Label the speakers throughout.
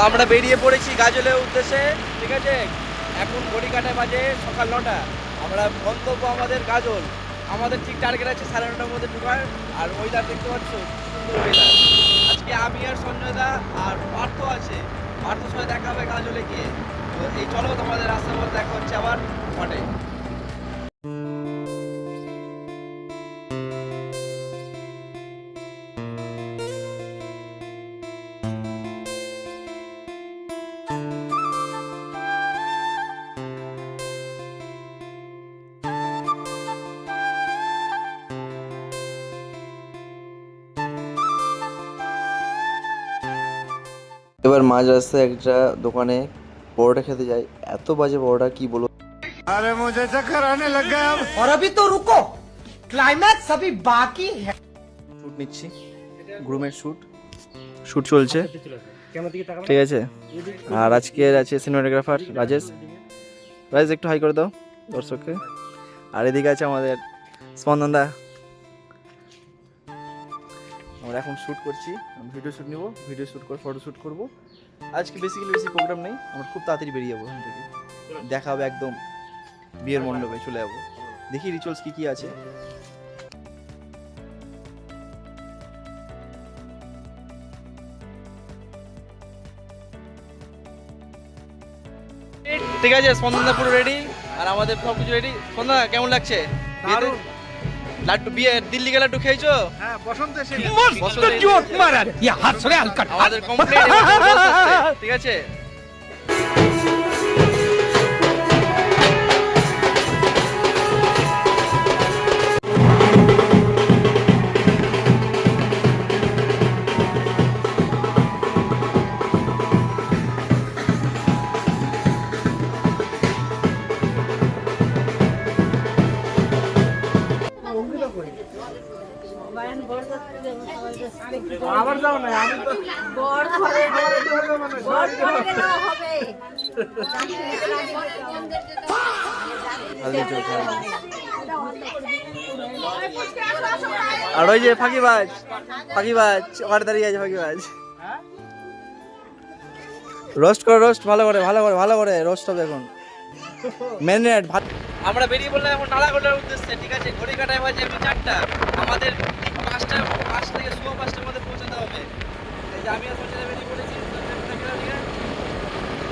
Speaker 1: আমরা বেরিয়ে পড়েছি গাজলের উদ্দেশ্যে, ঠিক আছে। এখন ঘড়ি কাটায় বাজে সকাল 9টা। আমরা গন্তব্য আমাদের গাজল। আমাদের ঠিক টার্গেট আছে 9:30টার মধ্যে ঢোকার। আর ওয়েদার দেখতে পাচ্ছ, সুন্দর ওয়েদার। আজকে আমি আর সঞ্জয় দা আর পার্থ আছে। পার্থর সাথে দেখা হবে গাজলে গিয়ে। তো এই চলো তোমাদের রাস্তার মধ্যে দেখা হচ্ছে আবার মাঠে। এবার মাঝ রাস্তায় একটা দোকানে পরোটা খেতে যাই। এত বাজে পরোটা কি বলবো।
Speaker 2: अरे मुझे चक्कर आने लग गया अब।
Speaker 3: और अभी तो रुको, क्लाइमैक्स अभी बाकी है।
Speaker 1: শুট নিচ্ছি, গ্রুমের শুট চলছে, ঠিক আছে। আর আজকের আছে সিনেমাটোগ্রাফার রাজেশ একটু হাই করে দাও দর্শককে। আর এদিকে আছে আমাদের স্পন্দন দা। আমরা এখন শ্যুট করছি, ভিডিও শ্যুট নিব, ভিডিও শ্যুট করে ফটো শ্যুট করবো। আজকে বেশি প্রোগ্রাম নেই, আমরা খুব তাড়াতাড়ি বেরিয়ে যাবো এখান থেকে। দেখা হবে একদম বিয়ের মণ্ডপে, চলে যাবো। দেখি রিচুয়ালস কি আছে। ঠিক আছে, স্পন্দনদা পুরো রেডি আর আমাদের সব কিছু রেডি। স্পন্দনদা কেমন লাগছে? লাড্ডু বিয়ে দিল্লি গেলে লাড্ডু খেয়েছো?
Speaker 2: হ্যাঁ, বসন্ত এসে
Speaker 1: আমাদের কমপ্লিট। ঠিক আছে,
Speaker 2: আমার যাও না, আমি তো
Speaker 1: আর ওই যে ফাঁকিবাজ ওখানে দাঁড়িয়ে আছে ফাঁকিবাজ। রোস্ট করে, রোস্ট ভালো করে রোস্ট হবে এখন। মেরিনেট আমরা বেরিয়ে পড়লাম এখন নালাগোলার উদ্দেশ্যে, ঠিক আছে। ঘড়ি কাটায় বাজে 4টা। আমাদের 5 থেকে 5:15 মধ্যে পৌঁছাতে হবে। এই যে আমি আর সঞ্জয় বেরিয়ে পড়েছি,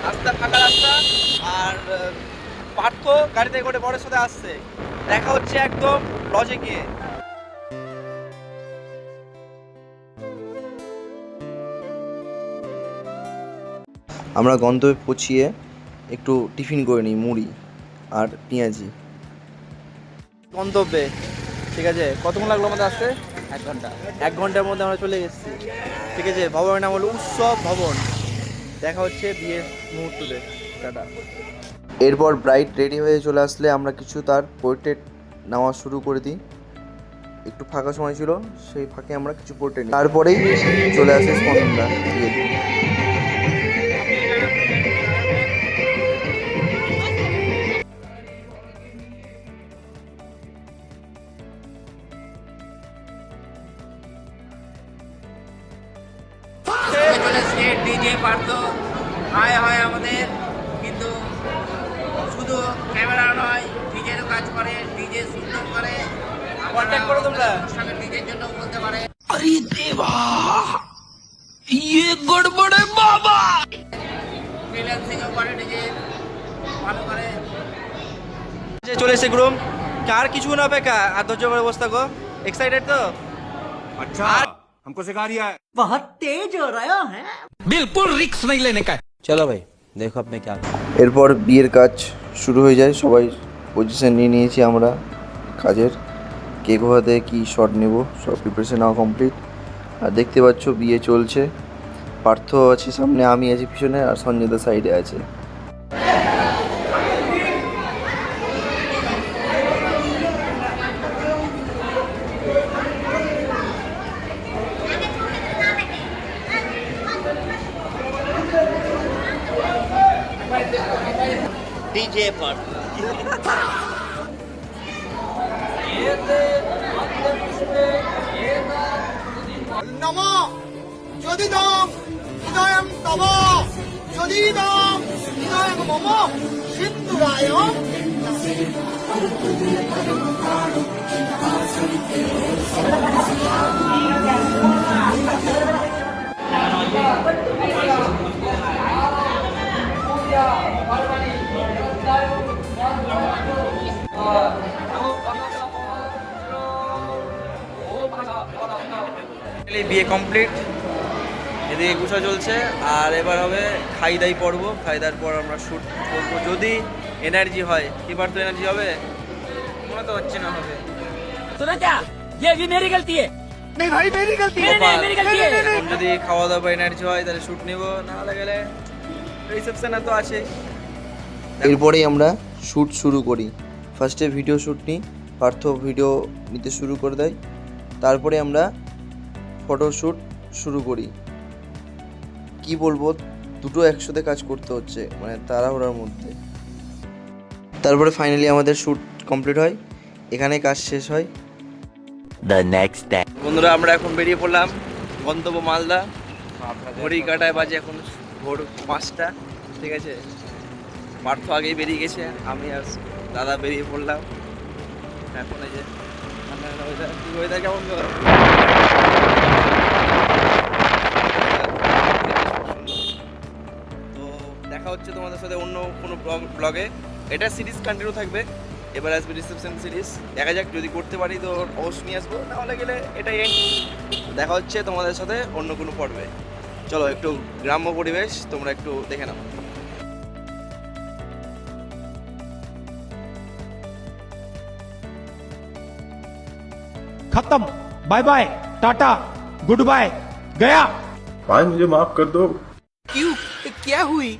Speaker 1: রাস্তা ফাঁকা রাস্তা। আর পার্থ গাড়িতে করে বড়ের সাথে আসছে। দেখা হচ্ছে একদম লজে গিয়ে। আমরা গন্তব্যে পৌঁছিয়ে একটু টিফিন করে নিই, মুড়ি আর পেঁয়াজি। গন্তব্যে, ঠিক আছে। কতক্ষণ লাগলো আমাদের আসতে? 1 ঘন্টা। 1 ঘন্টার মধ্যে আমরা চলে এসেছি, ঠিক আছে। ভবনের নাম হলো উৎসব ভবন। দেখা হচ্ছে বিয়ের মুহূর্ততে। টাটা। এরপর ব্রাইড রেডি হয়ে চলে আসলে আমরা কিছু তার পোর্ট্রেট নেওয়া শুরু করে দিই। একটু ফাঁকা সময় ছিল, সেই ফাঁকে আমরা কিছু পোর্ট্রেট নিই। তারপরেই চলে আসে স্পন্দনদা বিয়ে।
Speaker 3: ডিজে পার্থ হয় আমাদের, কিন্তু শুধু ক্যামেরা নয়, ডিজেরও কাজ করে, ডিজে সুন্দর করে।
Speaker 1: কন্ট্যাক্ট করো তোমরা,
Speaker 3: ডিজের জন্য বলতে পারে।
Speaker 1: আরে দেবা, ইয়ে গড়বড়ে বাবা।
Speaker 3: ফ্রিল্যান্সিংও করে, ডিজে ভালো করে।
Speaker 1: চলে এসে গ্রুম, কার কিছু না অপেক্ষা। আর ধৈর্য করে বসে থাকো। এক্সাইটেড তো?
Speaker 2: अच्छा हमको सिखा रिया है।
Speaker 3: बहुत तेज हो रहा है,
Speaker 4: बिल्कुल रिक्स नहीं लेने का।
Speaker 5: चलो भाई देखो अब मैं क्या।
Speaker 1: এরপর বিয়ের কাজ শুরু হয়ে যায়। সবাই পজিশন নিয়ে নিয়েছি আমরা কাজের। কে কোথাতে কী শট নেব সব প্রিপারেশন নেওয়া কমপ্লিট। আর দেখতে পাচ্ছ বিয়ে চলছে। পার্থ আছে সামনে, আমি আছি পিছনে, আর সঞ্জয়দা সাইডে আছে।
Speaker 3: डीजे पार्टी নম যদি দম হৃদয়ং তব যদি দম হৃদয়ং মম সিন্ধুরায়
Speaker 1: বিয়ে কমপ্লিট, এদিকে গুছা চলছে, আর এবার হবে খাই দাই পর্ব। খাই দাওয়ার পর আমরা শ্যুট করবো, যদি এনার্জি হয়। এবার তো এনার্জি হবে মনে তো হচ্ছে না হবে।
Speaker 4: सुना क्या? ये भी मेरी गलती है।
Speaker 3: नहीं भाई मेरी गलती है
Speaker 4: नहीं, मेरी गलती है।
Speaker 1: এখন যদি খাওয়া দাওয়া এনার্জি হয় তাহলে শ্যুট নেব, না হলে গেলে রিসেপশনে তো আছে। এরপরেই আমরা শ্যুট শুরু করি। ফার্স্টে ভিডিও শ্যুট নিই, পার্থ ভিডিও নিতে শুরু করে দেয়, তারপরে আমরা ফটোশ্যুট শুরু করি। কি বলবো, দুটো একসাথে কাজ করতে হচ্ছে, মানে তাড়াহুড়ার মধ্যে। তারপরে ফাইনালি আমাদের শ্যুট কমপ্লিট হয়, এখানে কাজ শেষ হয়।
Speaker 5: The next day.
Speaker 1: বন্ধুরা আমরা এখন বেরিয়ে পড়লাম, গন্তব্য মালদা। ঘড়ি কাটায় বাজে এখন ভোর 5টা, ঠিক আছে। পার্থ আগেই বেরিয়ে গেছে, আমি আর দাদা বেরিয়ে পড়লাম। এখন এই যে ওয়েদার কেমন গো? তো দেখা হচ্ছে তোমাদের সাথে অন্য কোনো ব্লগে। এটা সিরিজ কন্টিনিউ থাকবে, এবার আসবে রিসেপশন সিরিজ। দেখা যাক, যদি করতে পারি তো অবশ্যই নিয়ে আসবো, নাহলে গেলে এটাই এন্ড। দেখা হচ্ছে তোমাদের সাথে অন্য কোনো পর্বে। চলো একটু গ্রাম্য পরিবেশ তোমরা একটু দেখে নাও।
Speaker 6: खत्म, bye bye, tata, goodbye, गया।
Speaker 2: भाई मुझे माफ कर दो।
Speaker 3: क्यों क्या हुई